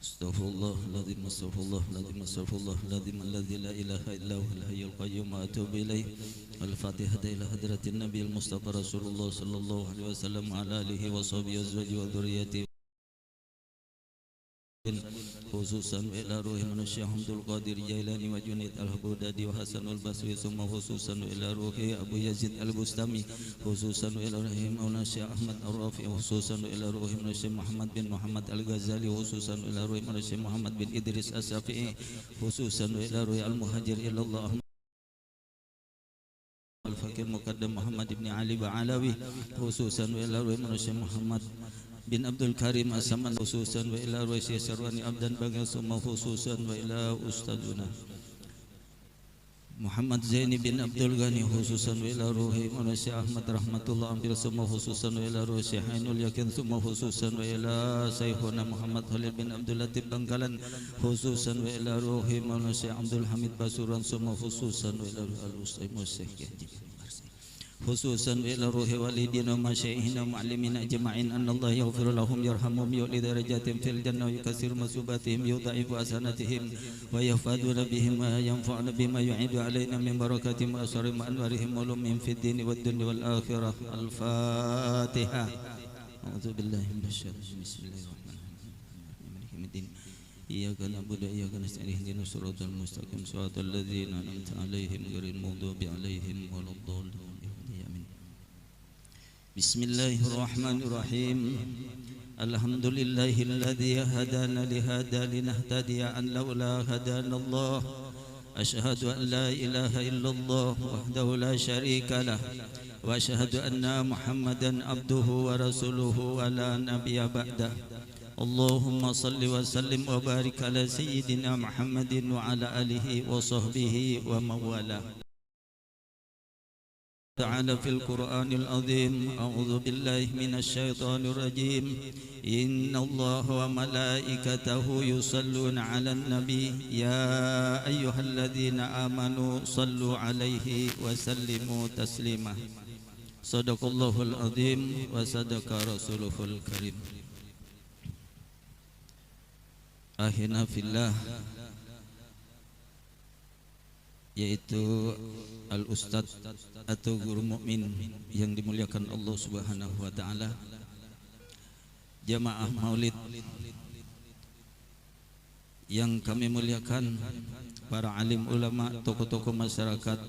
Astaghfirullahaladzim, astaghfirullahaladzim, astaghfirullahaladzim, alladzi la ilaha illa huwal hayyul qayyum wa atubu ilaih. Al-Fatihah ila hadratin Nabiyyil Mustafa Rasulullah sallallahu alaihi wasallam wa ala alihi wa sahbihi azwaji wa dzurriyyati khususan ila ruhi manusia Hamdul Qadir Jailani wa Junaid Al-Hubudadi wa Hasanul Basri, summa khususan ila ruhi Abu Yazid Al-Bustami, khususan ila ruhi manusia Ahmad Ar-Rafi, khususan ila ruhi manusia Muhammad bin Muhammad Al-Ghazali, khususan ila ruhi manusia Muhammad bin Idris As-Safi'i, khususan ila ruhi Al-Muhajir ilallah Al-Fakir Muqaddam Muhammad ibn Ali Ba'alawi, khususan ila ruhi manusia Muhammad bin Abdul Karim As-Saman, khususan wa ila Ruwais Syarwani Abdan Bagal, summa khususan wa ila Ustaduna Muhammad Zaini bin Abdul Ghani, khususan wa ila ruhi manusia Ahmad Rahmatullah Ampil, summa khususan wa ila ruhi Ainul Yakin, summa khususan wa ila Saykhuna Muhammad Khalil bin Abdul Latif Bangkalan, khususan wa ila ruhi manusia Abdul Hamid Basuran, summa khususan wa ila ruhi Al-Ustaz Musyekh, khususan ila ruhi walidina wa masyaihina wa mu'allimina ajma'in, anna Allah yaghfir lahum yarhamhum yu'li darajatim fil jannah wa yukassir masubatihim yudha'ifu hasanatihim wa yahfaduna bihim wa yanfa'una bima yu'idu alaina min barakatihim wa asrarihim wa anwarihim wa lumihim fid dini wad dunya wal akhirah. Al-Fatihah. A'udzu billahi minasy syaitonir rajim. Bismillahirrahmanirrahim. Iyyaka na'budu wa iyyaka nasta'in, ihdinas siratal mustaqim, siratal ladzina an'amta 'alaihim ghairil maghdubi 'alaihim waladdallin. Bismillahirrahmanirrahim. Alhamdulillahilladzi hadana lihada linahtadiya an laula hadanallah. Asyhadu an la ilaha illallah wahdahu la syarika lah wa asyhadu anna Muhammadan abduhu wa rasuluhu wa la nabiyya ba'dah. Allahumma salli wa sallim wa barik ala sayyidina Muhammadin wa ala alihi wa sahbihi wa mawala. Ta'ala fil Qur'anil azim. A'udzu billahi minasy syaithanir rajim. Innallaha wa malaikatahu yusalluna 'alan nabi ya ayyuhalladzina amanu sallu 'alaihi wa sallimu taslima. Shadaqallahul azim wa sadaqa rasuluhul karim. Ahina fillah, yaitu Al-Ustadz atau guru mukmin yang dimuliakan Allah Subhanahu wa taala, jamaah maulid yang kami muliakan, para alim ulama, tokoh-tokoh masyarakat,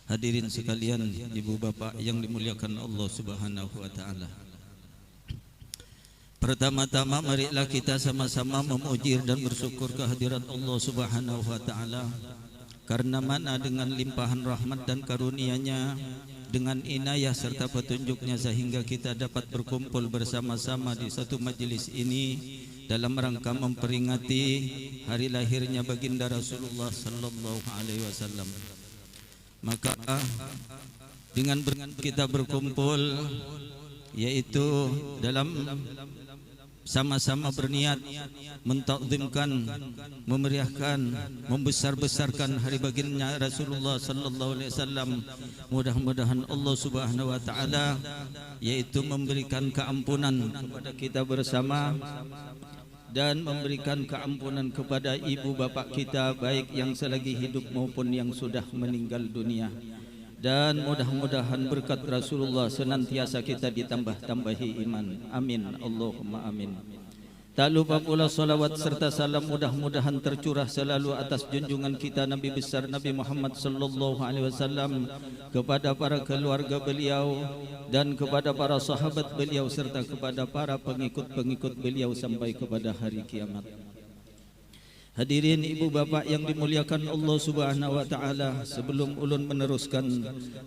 hadirin sekalian, ibu bapak yang dimuliakan Allah Subhanahu wa taala. Pertama-tama marilah kita sama-sama memuji dan bersyukur kehadirat Allah Subhanahu wa taala, karena mana dengan limpahan rahmat dan karunia-Nya, dengan inayah serta petunjuk-Nya, sehingga kita dapat berkumpul bersama-sama di satu majelis ini dalam rangka memperingati hari lahirnya baginda Rasulullah sallallahu alaihi wasallam. Maka dengan kita berkumpul, yaitu dalam sama-sama berniat mentakzimkan, memeriahkan, membesar-besarkan hari baginda Rasulullah sallallahu alaihi wasallam. Mudah-mudahan Allah Subhanahu wa taala yaitu memberikan keampunan kepada kita bersama dan memberikan keampunan kepada ibu bapak kita, baik yang selagi hidup maupun yang sudah meninggal dunia. Dan mudah-mudahan berkat Rasulullah senantiasa kita ditambah-tambahi iman. Amin Allahumma amin. Tak lupa pula salawat serta salam mudah-mudahan tercurah selalu atas junjungan kita Nabi besar Nabi Muhammad sallallahu alaihi wasallam, kepada para keluarga beliau dan kepada para sahabat beliau serta kepada para pengikut-pengikut beliau sampai kepada hari kiamat. Hadirin ibu bapak yang dimuliakan Allah Subhanahu wa taala, sebelum ulun meneruskan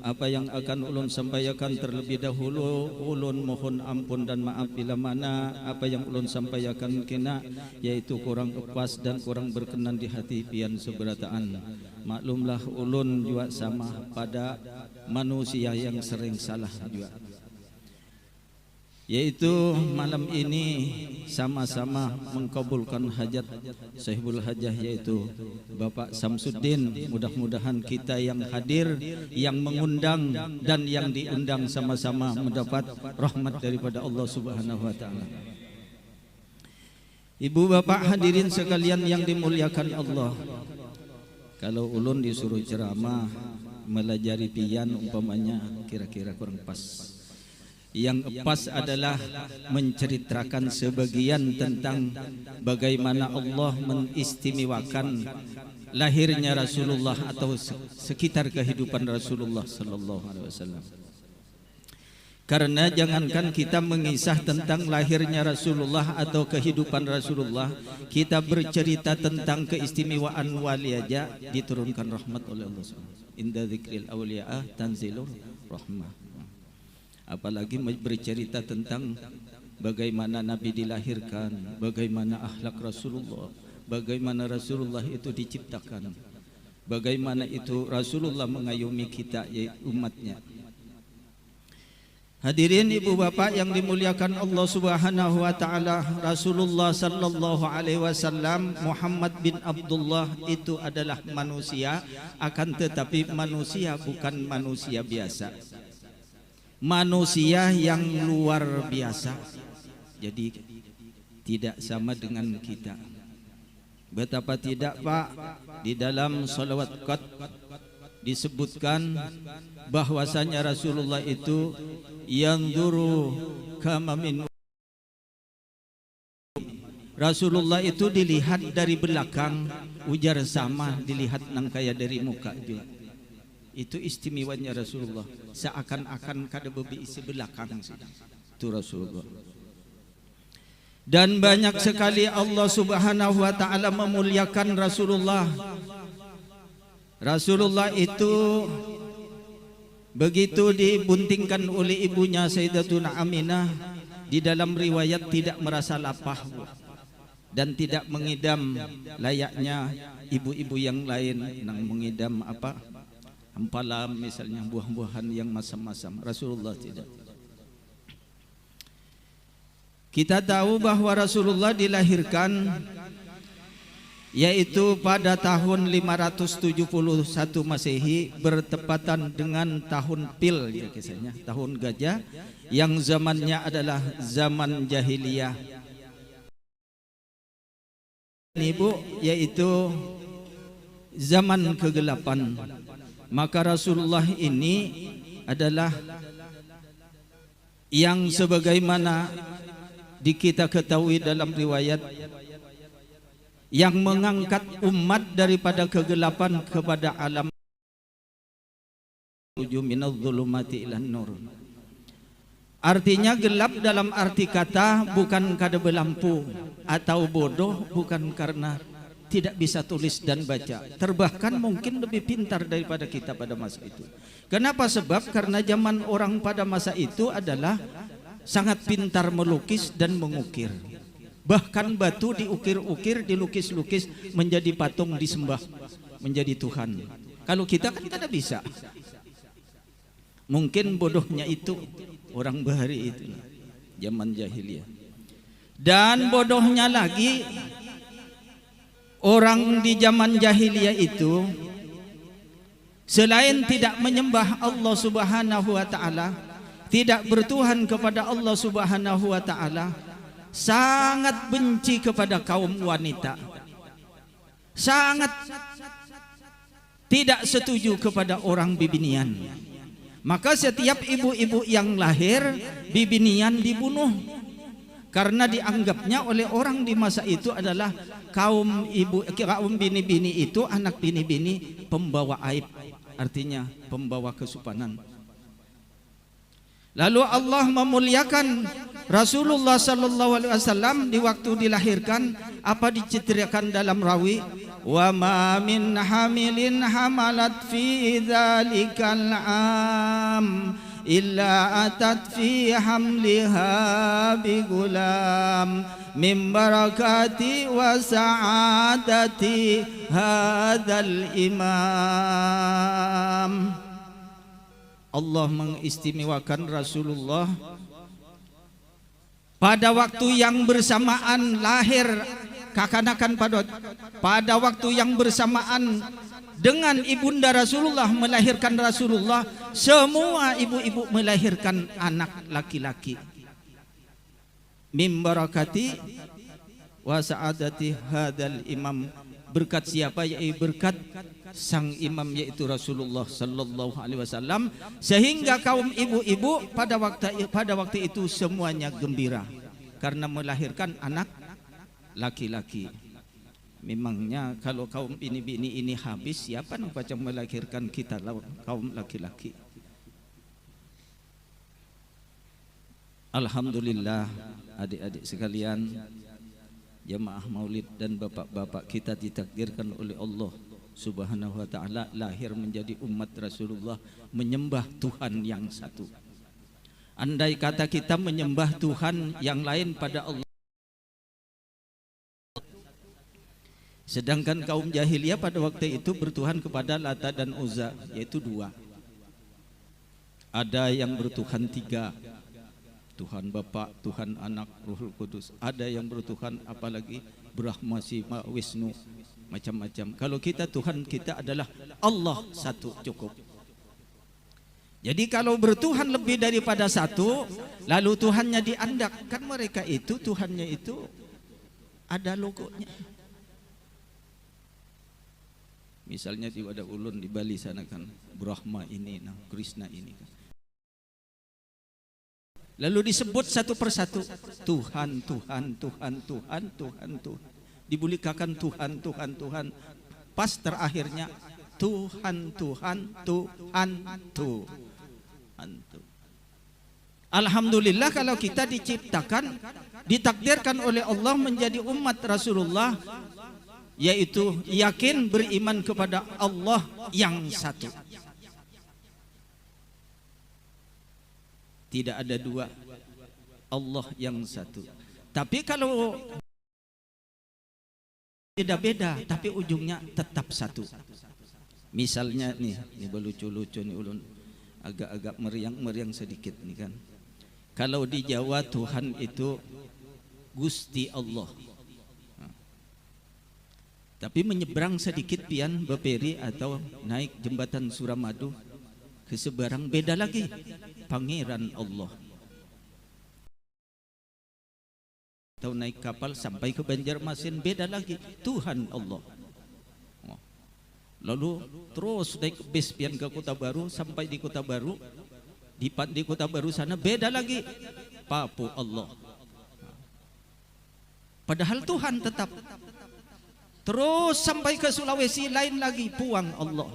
apa yang akan ulun sampaikan, terlebih dahulu ulun mohon ampun dan maaf bila mana apa yang ulun sampaikan kena yaitu kurang pas dan kurang berkenan di hati pian seberataan. Maklumlah ulun juga sama pada manusia yang sering salah juga. Yaitu malam ini sama-sama mengkabulkan hajat Sahibul Hajah, yaitu Bapak Samsuddin. Mudah-mudahan kita yang hadir, yang mengundang dan yang diundang sama-sama mendapat rahmat daripada Allah Subhanahu wa taala. Ibu bapak hadirin sekalian yang dimuliakan Allah, kalau ulun disuruh ceramah melajari pian umpamanya kira-kira kurang pas. Yang pas adalah menceritakan sebagian tentang bagaimana Allah mengistimewakan lahirnya Rasulullah atau sekitar kehidupan Rasulullah sallallahu alaihi wasallam. Karena jangankan kita mengisah tentang lahirnya Rasulullah atau kehidupan Rasulullah, kita bercerita tentang keistimewaan wali aja diturunkan rahmat oleh Allah SWT. Inda dzikril awliya tanzilur rahmah. Apalagi bercerita tentang bagaimana Nabi dilahirkan, bagaimana akhlak Rasulullah, bagaimana Rasulullah itu diciptakan, bagaimana itu Rasulullah mengayomi kita yaitu umatnya. Hadirin ibu bapak yang dimuliakan Allah Subhanahu wa taala, Rasulullah sallallahu alaihi wasallam Muhammad bin Abdullah itu adalah manusia, akan tetapi manusia bukan manusia biasa. Manusia yang luar biasa. Jadi tidak sama dengan kita. Betapa tidak Pak, di dalam salawat qad disebutkan bahwasanya Rasulullah itu yanzuru kama min, Rasulullah itu dilihat dari belakang, ujar sama dilihat nang kaya dari muka juga. Itu istimewanya Rasulullah, seakan-akan kada bebi isi belakang itu Rasulullah. Dan banyak sekali Allah Subhanahu wa taala memuliakan Rasulullah. Rasulullah itu begitu dibuntingkan oleh ibunya Sayyidatuna Aminah, di dalam riwayat tidak merasa lapar dan tidak mengidam layaknya ibu-ibu yang lain yang mengidam apa? Ampalam misalnya, buah-buahan yang masam-masam. Rasulullah tidak. Kita tahu bahwa Rasulullah dilahirkan yaitu pada tahun 571 Masehi, bertepatan dengan tahun Pil ya kisahnya, tahun gajah, yang zamannya adalah zaman jahiliyah. Ibu yaitu zaman kegelapan. Maka Rasulullah ini adalah yang sebagaimana kita ketahui dalam riwayat, yang mengangkat umat daripada kegelapan kepada alam minadh dhulumati ilan nur. Artinya gelap dalam arti kata bukan kada berlampu atau bodoh, bukan karena tidak bisa tulis dan baca, terbahkan mungkin lebih pintar daripada kita pada masa itu. Kenapa? Sebab karena zaman orang pada masa itu adalah sangat pintar melukis dan mengukir. Bahkan batu diukir-ukir, dilukis-lukis menjadi patung disembah, menjadi Tuhan. Kalau kita kan tidak bisa. Mungkin bodohnya itu orang bahari itu, zaman jahiliyah. Dan bodohnya lagi, orang di zaman jahiliyah itu selain tidak menyembah Allah Subhanahu wa taala, tidak bertuhan kepada Allah Subhanahu wa taala, sangat benci kepada kaum wanita, sangat tidak setuju kepada orang bibinian. Maka setiap ibu-ibu yang lahir bibinian dibunuh, karena dianggapnya oleh orang di masa itu adalah kaum bini-bini itu, anak bini-bini pembawa aib, artinya pembawa kesupanan. Lalu Allah memuliakan Rasulullah sallallahu alaihi wasallam di waktu dilahirkan. Apa diceritakan dalam rawi? Wa ma min hamilin hamalat fi dzalikal am illa atat fi hamliha bi gulam min barakati wa sa'adati hadzal imam. Allah mengistimewakan Rasulullah pada waktu yang bersamaan lahir kakanakan, pada waktu yang bersamaan dengan ibunda Rasulullah melahirkan Rasulullah, semua ibu-ibu melahirkan anak laki-laki. Mim barakati wa sa'adati hadzal imam. Berkat siapa? Yaitu berkat sang imam, yaitu Rasulullah sallallahu alaihi wasallam, sehingga kaum ibu-ibu pada waktu itu semuanya gembira karena melahirkan anak laki-laki. Memangnya kalau kaum bini-bini ini habis, siapa yang macam melahirkan kita kaum laki-laki? Alhamdulillah adik-adik sekalian, jemaah maulid dan bapak-bapak kita ditakdirkan oleh Allah Subhanahu wa ta'ala lahir menjadi umat Rasulullah, menyembah Tuhan yang satu. Andai kata kita menyembah Tuhan yang lain pada Allah, sedangkan kaum jahiliyah pada waktu itu bertuhan kepada Lata dan Uzza, yaitu dua. Ada yang bertuhan tiga, Tuhan Bapa, Tuhan Anak, Ruhul Kudus. Ada yang bertuhan apalagi Brahma, Shiva, Wisnu, macam-macam. Kalau kita, Tuhan kita adalah Allah satu, cukup. Jadi kalau bertuhan lebih daripada satu, lalu Tuhannya diandak, kan mereka itu Tuhannya itu ada logonya. Misalnya di Wadah Ulun di Bali sana kan, Brahma ini, nah Krishna ini kan. Lalu disebut satu persatu, Tuhan, Tuhan, Tuhan, Tuhan, Tuhan, Tuhan. Dibulikakan Tuhan, Tuhan, Tuhan. Pas terakhirnya Tuhan, Tuhan, Tuhan, Tuhan. Alhamdulillah kalau kita diciptakan, ditakdirkan oleh Allah menjadi umat Rasulullah, yaitu yakin beriman kepada Allah yang satu. Tidak ada dua, Allah yang satu. Tapi kalau beda-beda, tapi ujungnya tetap satu. Misalnya nih, ini lucu-lucu nih ulun, agak-agak meriang sedikit nih kan. Kalau di Jawa Tuhan itu Gusti Allah. Tapi menyeberang sedikit pian Baperi atau naik jembatan Suramadu ke seberang beda lagi, Pangeran Allah. Atau naik kapal sampai ke Banjarmasin beda lagi, Tuhan Allah. Lalu terus naik bis pian ke Kota Baru, sampai di Kota Baru, di Kota Baru sana beda lagi, Papu Allah. Padahal Tuhan tetap. Terus sampai ke Sulawesi lain lagi, Puang Allah.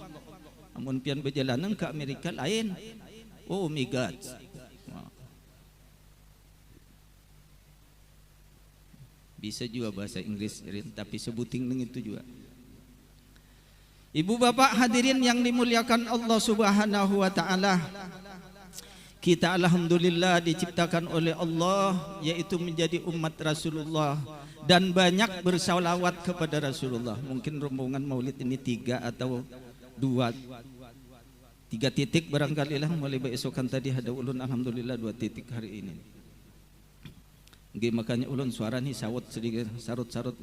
Namun pian berjalanan ke Amerika lain, oh my God. Bisa juga bahasa Inggris, tapi sebuting itu juga. Ibu bapak hadirin yang dimuliakan Allah Subhanahu wa ta'ala, kita alhamdulillah diciptakan oleh Allah, yaitu menjadi umat Rasulullah, dan banyak bersalawat kepada Rasulullah. Mungkin rombongan maulid ini 3 atau 2, 3 titik barangkali lah. Mulai besokan tadi ada ulun alhamdulillah 2 titik hari ini. Nggih, makanya ulun suara nih sawut sedikit, sarut-sarut.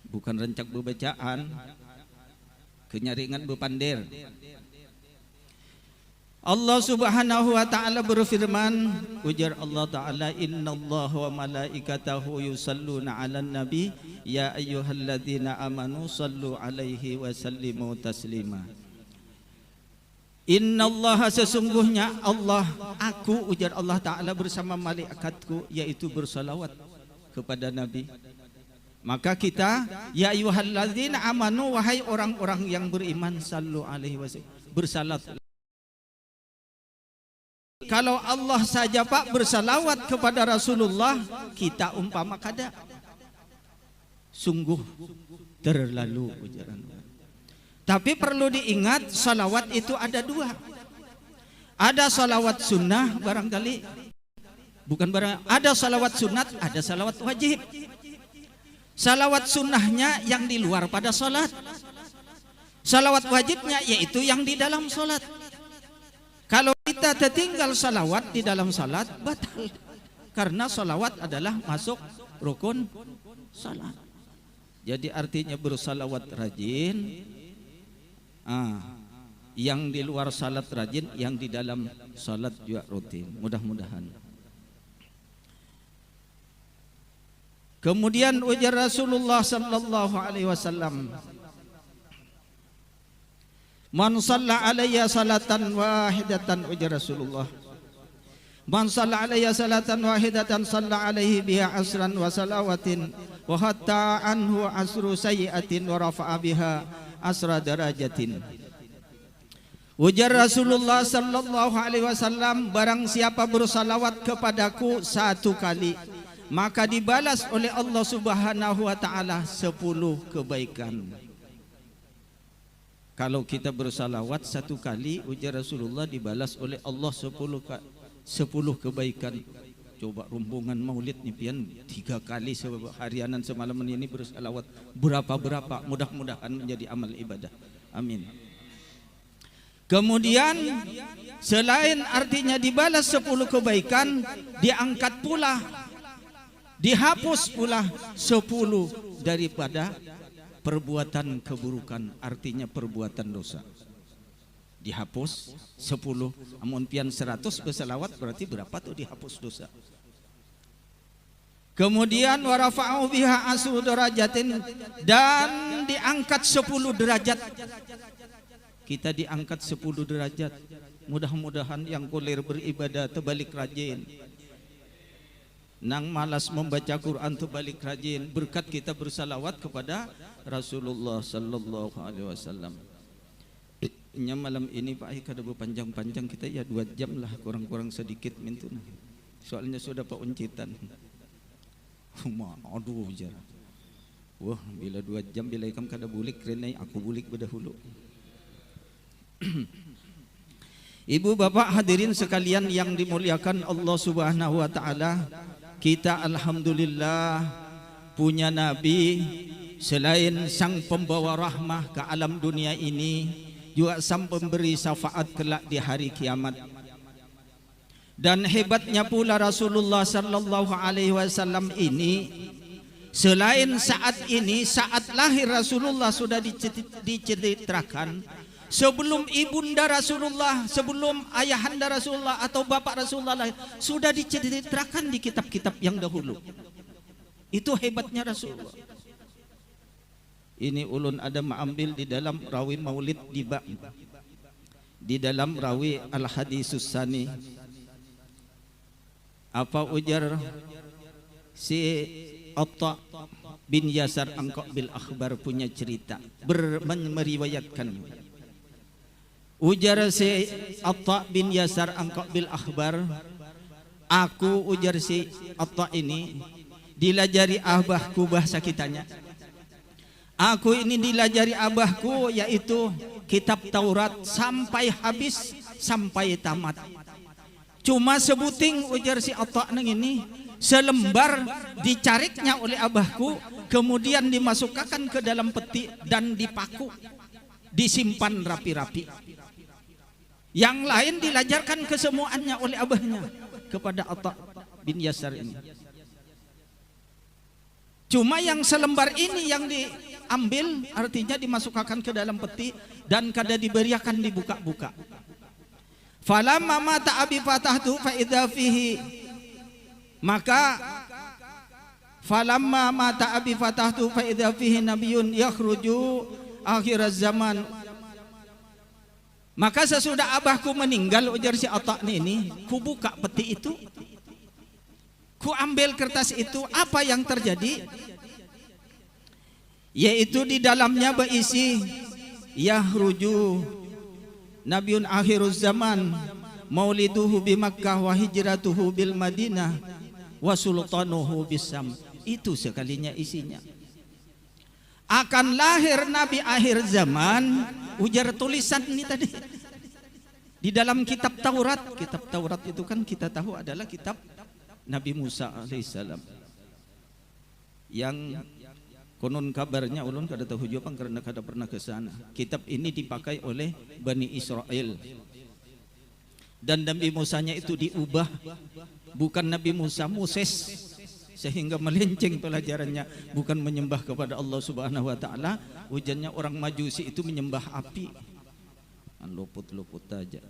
Bukan rencak bebacaan, kenyaringan bepandir. Allah Subhanahu wa ta'ala berfirman, ujar Allah ta'ala, innallaha wa malaikatahu yusalluna 'alan nabi ya ayyuhalladzina amanu sallu 'alaihi wa sallimu taslima. Innallaha, sesungguhnya Allah, aku, ujar Allah ta'ala, bersama malaikatku, yaitu bersalawat kepada nabi. Maka kita, ya ayyuhalladzina amanu, wahai orang-orang yang beriman, sallu 'alaihi wa sallim, bersalat. Kalau Allah saja Pak bersalawat kepada Rasulullah, kita umpama kada, sungguh terlalu ujaran. Tapi perlu diingat, salawat itu ada 2. Ada salawat sunnah barangkali, bukan barang, ada salawat sunat, ada salawat wajib. Salawat sunnahnya yang di luar pada salat, salawat wajibnya yaitu yang di dalam salat. Kalau kita tertinggal salawat di dalam salat, batal. Karena salawat adalah masuk rukun salat. Jadi artinya bersalawat rajin, yang di luar salat rajin, yang di dalam salat juga rutin. Mudah-mudahan. Kemudian ujar Rasulullah sallallahu alaihi wasallam, man shalla alayya salatan wahidatan, ujar Rasulullah, man shalla alayya salatan wahidatan shalla alaihi biha asran wa salawatin wa hatta anhu asru sayyi'atin wa rafa'a biha asra darajatin. Ujar Rasulullah sallallahu alaihi wasallam, barang siapa bersalawat kepadaku 1 kali, maka dibalas oleh Allah Subhanahu wa taala 10 kebaikan. Kalau kita bersalawat 1 kali, ujar Rasulullah, dibalas oleh Allah 10 kebaikan. Coba rombongan maulid nih pian 3 kali seharianan semalaman ini bersalawat berapa, mudah-mudahan menjadi amal ibadah. Amin. Kemudian selain artinya dibalas 10 kebaikan, diangkat pula, dihapus pula 10 daripada perbuatan keburukan, artinya perbuatan dosa. Dihapus 10, amun pian 100 bersalawat berarti berapa tuh dihapus dosa. Kemudian warafa'u biha asru darajatin, dan diangkat 10 derajat. Kita diangkat 10 derajat. Mudah-mudahan yang kulir beribadah terbalik rajin, nang malas membaca Quran terbalik rajin, berkat kita bersalawat kepada Rasulullah sallallahu alaihi wasallam. Nya malam ini Pak Ai kada berpanjang-panjang, kita ya 2 jam lah kurang-kurang sedikit mintuna. Soalnya sudah Pak uncitan. Aduh jar. Wah, bila 2 jam bila ikam kada bulik renai aku bulik berdahulu. Ibu bapak hadirin sekalian yang dimuliakan Allah Subhanahu wa taala, kita alhamdulillah punya nabi selain sang pembawa rahmah ke alam dunia ini, juga sang pemberi syafaat kelak di hari kiamat. Dan hebatnya pula Rasulullah sallallahu alaihi wasallam ini, selain saat ini, saat lahir Rasulullah sudah diceritakan, sebelum ibunda Rasulullah, sebelum ayahanda Rasulullah atau bapak Rasulullah sudah diceritakan di kitab-kitab yang dahulu. Itu hebatnya Rasulullah. Ini ulun ada mengambil di dalam rawi Maulid Diba, di dalam rawi Al-Hadisus Sani. Apa ujar si Atta bin Yasar Angqa bil Akhbar punya cerita, meriwayatkan. Ujar si Atta bin Yasar Angqa bil Akhbar, aku, ujar si Atta ini, dilajari abahku bahasa kitanya. Aku ini dilajari abahku, yaitu kitab Taurat sampai habis, sampai tamat. Cuma sebuting, ujar si Atta neng ini, selembar dicariknya oleh abahku, kemudian dimasukkan ke dalam peti dan dipaku, disimpan rapi-rapi. Yang lain dilajarkan kesemuanya oleh abahnya kepada Atta bin Yasar ini. Cuma yang selembar ini yang diambil, artinya dimasukkan ke dalam peti dan kada diberiakan dibuka-buka. Falamma mata abi fatahtu fa idza fihi, maka falamma mata abi fatahtu fa idza fihi nabiyyun yakhruju akhir zaman. Maka sesudah abahku meninggal, ujar si Atta ini, ku buka peti itu, ku ambil kertas itu, apa yang terjadi? Yaitu di dalamnya berisi yakhruju nabiun akhiruz zaman, mauliduhu bi Makkah wa hijratuhu bil Madinah wa sultanuhu bisam. Itu sekalinya isinya. Akan lahir nabi akhir zaman, ujar tulisan ini tadi di dalam kitab Taurat. Kitab Taurat itu kan kita tahu adalah kitab Nabi Musa alaihissalam, yang konon kabarnya ulun kada tahu juga karena kada pernah ke sana. Kitab ini dipakai oleh Bani Israel, dan Nabi Musanya itu diubah, bukan Nabi Musa, Moses, sehingga melenceng pelajarannya, bukan menyembah kepada Allah Subhanahu wa taala. Ujarnya orang Majusi itu menyembah api. Luput-luput aja.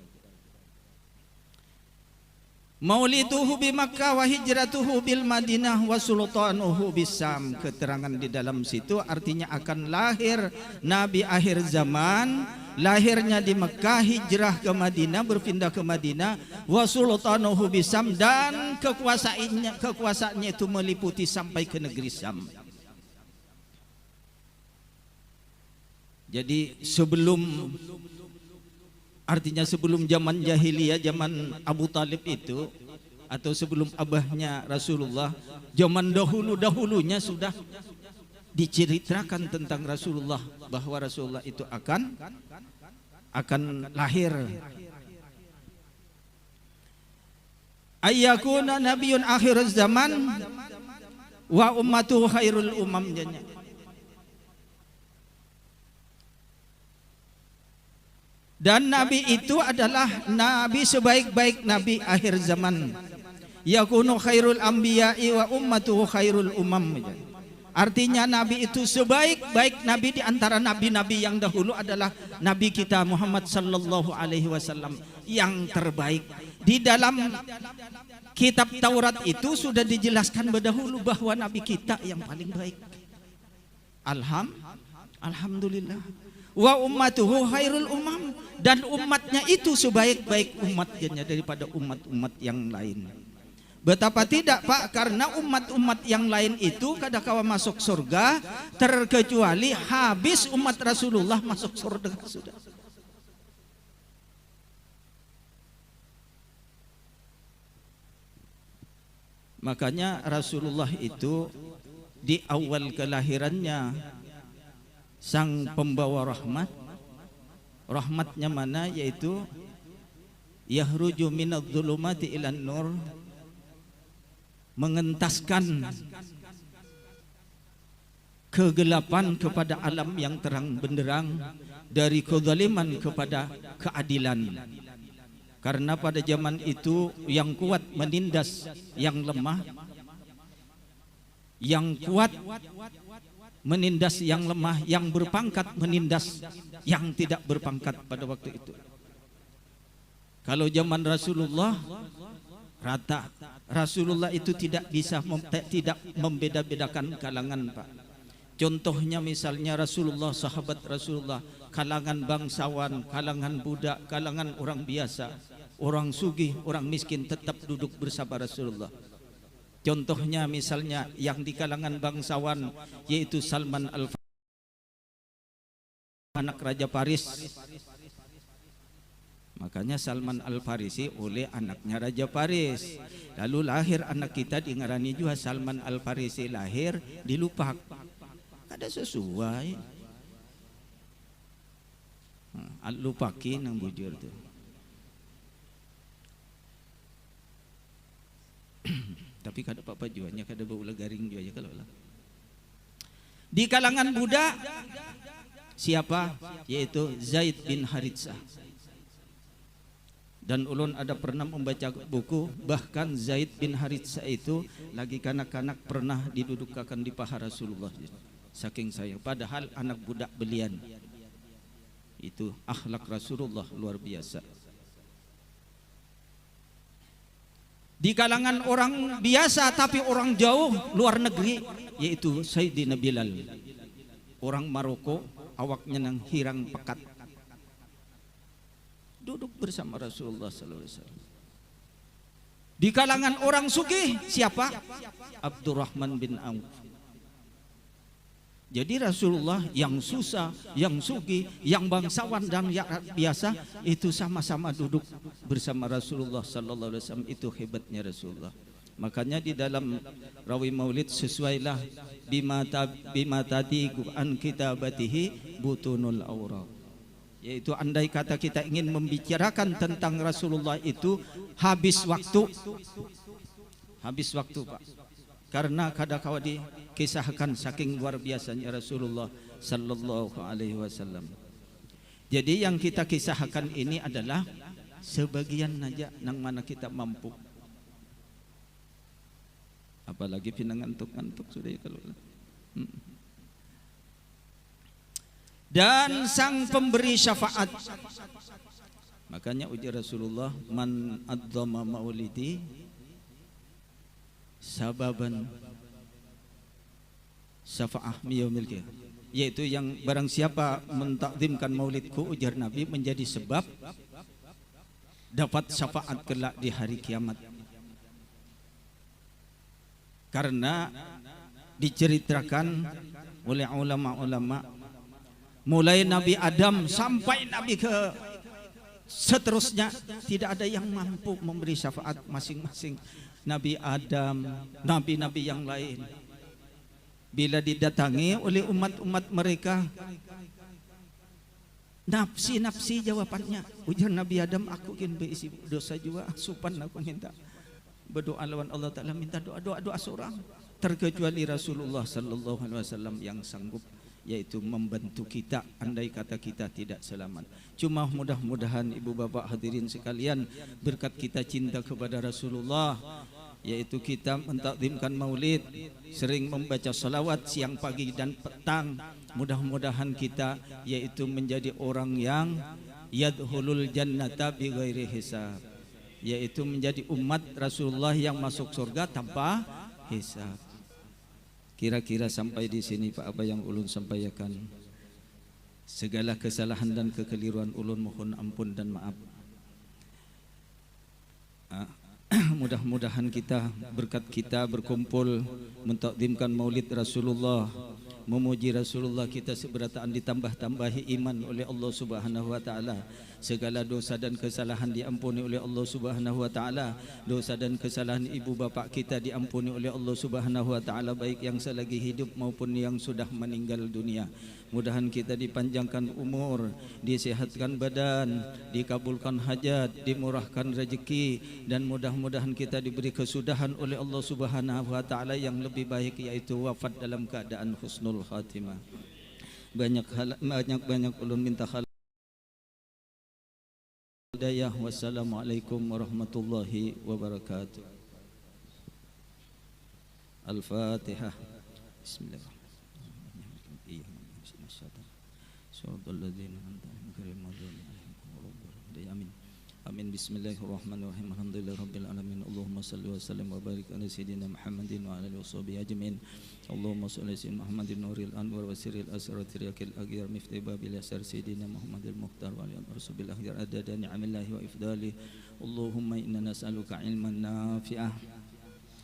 Mauliduhu bi Makkah wa hijratuhu bil Madinah wa sultanuhu bisam. Keterangan di dalam situ artinya akan lahir Nabi akhir zaman, lahirnya di Mekah, hijrah ke Madinah, berpindah ke Madinah, wa sultanuhu bisam, dan kekuasaannya itu meliputi sampai ke negeri Syam. Jadi artinya sebelum zaman jahiliyah, zaman Abu Talib itu, atau sebelum abahnya Rasulullah, zaman dahulunya sudah diceritakan tentang Rasulullah, bahwa Rasulullah itu akan lahir. Ayyakuna nabiyyun akhir zaman wa ummatuhu khairul umam. Dan Nabi itu adalah Nabi sebaik-baik Nabi akhir zaman. Yakunu khairul anbiya'i wa ummatuhu khairul umam. Artinya Nabi itu sebaik-baik Nabi di antara Nabi-Nabi yang dahulu adalah Nabi kita Muhammad sallallahu alaihi wasallam yang terbaik. Di dalam kitab Taurat itu sudah dijelaskan berdahulu bahwa Nabi kita yang paling baik. Alhamdulillah. Wa ummatuhu khairul umam, dan umatnya itu sebaik-baik umatnya daripada umat-umat yang lain. Betapa tidak Pak, karena umat-umat yang lain itu kadangkala masuk surga, terkecuali habis umat Rasulullah masuk surga sudah. Makanya Rasulullah itu di awal kelahirannya sang pembawa rahmatnya mana, yaitu yahruju minadh-dhulumati ilan nur, mengentaskan kegelapan kepada alam yang terang benderang, dari kezaliman kepada keadilan. Karena pada zaman itu yang kuat menindas yang lemah, yang kuat menindas yang lemah, yang berpangkat menindas yang tidak berpangkat pada waktu itu. Kalau zaman Rasulullah rata, Rasulullah itu tidak bisa tidak membeda-bedakan kalangan Pak. Contohnya misalnya Rasulullah, sahabat Rasulullah, kalangan bangsawan, kalangan budak, kalangan orang biasa, orang sugih, orang miskin tetap duduk bersama Rasulullah. Contohnya misalnya yang di kalangan bangsawan, yaitu Salman Al-Farisi, anak Raja Paris. Makanya Salman Al-Farisi oleh anaknya Raja Paris. Lalu lahir anak kita dingarani juga Salman Al-Farisi, lahir dilupak. Kada sesuai. Al-lupaki nang bujur tu. Tapi kada apa-apa juanya, kada bau garing juga kalau lah. Di kalangan budak siapa? Yaitu Zaid bin Haritsah. Dan ulun ada pernah membaca buku, bahkan Zaid bin Haritsah itu lagi kanak-kanak pernah didudukkan di paha Rasulullah. Saking saya, padahal anak budak belian. Itu akhlak Rasulullah luar biasa. Di kalangan orang biasa tapi orang jauh luar negeri, yaitu Sayyidina Bilal, orang Maroko, awaknya nang hirang pekat, duduk bersama Rasulullah sallallahu alaihi wasallam. Di kalangan orang sugih siapa? Abdurrahman bin Auf. Jadi Rasulullah yang susah, yang sugih, yang bangsawan dan yang biasa itu sama-sama duduk bersama Rasulullah sallallahu alaihi wasallam. Itu hebatnya Rasulullah. Makanya di dalam rawi Maulid, sesuailah bima tatiku an kitabatihi butunul awraq. Yaitu andai kata kita ingin membicarakan tentang Rasulullah itu habis waktu Pak. Karena kadang-kala dikisahkan saking luar biasanya Rasulullah sallallahu alaihi wasallam. Jadi yang kita kisahkan ini adalah sebagian aja nang mana kita mampu. Apalagi pinangantuk-ngantuk sudah ya kalau. Dan sang pemberi syafaat. Makanya ujar Rasulullah, man adzama maulidi sababan syafa'ah miyaumil qiyamah, yaitu yang barang siapa mentakzimkan maulidku, ujar Nabi, menjadi sebab dapat syafaat kelak di hari kiamat. Karena diceritakan oleh ulama-ulama mulai Nabi Adam sampai Nabi ke seterusnya tidak ada yang mampu memberi syafaat masing-masing Nabi Adam, nabi-nabi yang lain. Bila didatangi oleh umat-umat mereka, nafsi-nafsi jawabannya. Ujar Nabi Adam, aku ingin berisi dosa juga, supan aku minta berdoa lawan Allah Ta'ala, minta doa seorang, terkecuali Rasulullah Sallallahu Alaihi Wasallam yang sanggup, yaitu membantu kita andai kata kita tidak selamat. Cuma mudah-mudahan ibu bapak hadirin sekalian, berkat kita cinta kepada Rasulullah, yaitu kita mentakzimkan maulid, sering membaca salawat siang, pagi dan petang, mudah-mudahan kita yaitu menjadi orang yang yadkhulul jannata bighairi hisab, yaitu menjadi umat Rasulullah yang masuk surga tanpa hisab. Kira-kira sampai di sini Pak, apa yang ulun sampaikan. Segala kesalahan dan kekeliruan ulun mohon ampun dan maaf. Mudah-mudahan kita, berkat kita berkumpul mentakzimkan maulid Rasulullah, memuji Rasulullah, kita seberataan ditambah-tambahi iman oleh Allah Subhanahu wa taala. Segala dosa dan kesalahan diampuni oleh Allah Subhanahu wa taala. Dosa dan kesalahan ibu bapa kita diampuni oleh Allah Subhanahu wa taala, baik yang selagi hidup maupun yang sudah meninggal dunia. Mudahan kita dipanjangkan umur, disehatkan badan, dikabulkan hajat, dimurahkan rezeki, dan mudah-mudahan kita diberi kesudahan oleh Allah Subhanahu wa taala yang lebih baik, yaitu wafat dalam keadaan husnul khatimah. Banyak ulun minta hidayah. Wassalamualaikum warahmatullahi wabarakatuh. Al-Fatihah. Bismillahirrahmanirrahim. Amin. Amin. Bismillahirrahmanirrahim. Alhamdulillahi rabbil alamin. Allahumma salli wa sallim wa barik ala sayyidina Muhammadin wa ala alihi washabihi ajmain. Allahumma salli ala sayyidina Muhammadin nuril anwar wa sirril asrar tiryakil aghir miftah babil asar sayyidina Muhammadil mukhtar wa alihi rasul akhir adada ni'amillahi wa ifdali. Allahumma inna nas'aluka ilman nafi'ah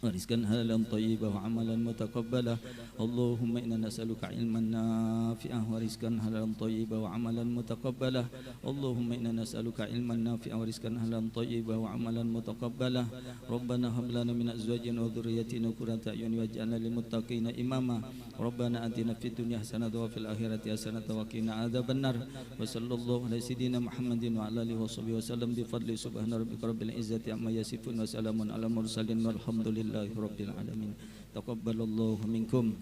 ورزقا حلالا طيبا وعملا متقبلا. اللهم إنا نسألك علما نافعا ورزقا حلالا طيبا وعملا متقبلا. اللهم إنا نسألك علما نافعا ورزقا حلالا طيبا وعملا متقبلا. ربنا هب لنا من أزواجنا وذريتنا قرة أعين واجعلنا للمتقين إماما. ربنا آتنا في الدنيا حسنة وفي الآخرة حسنة وقنا عذاب النار. وصلى الله على سيدنا محمد وعلى آله وصحبه وسلم بفضل سبحان ربك رب العزة عما يصفون وسلام على المرسلين والحمد لله Rabbil alamin. Taqabbalallahu minkum.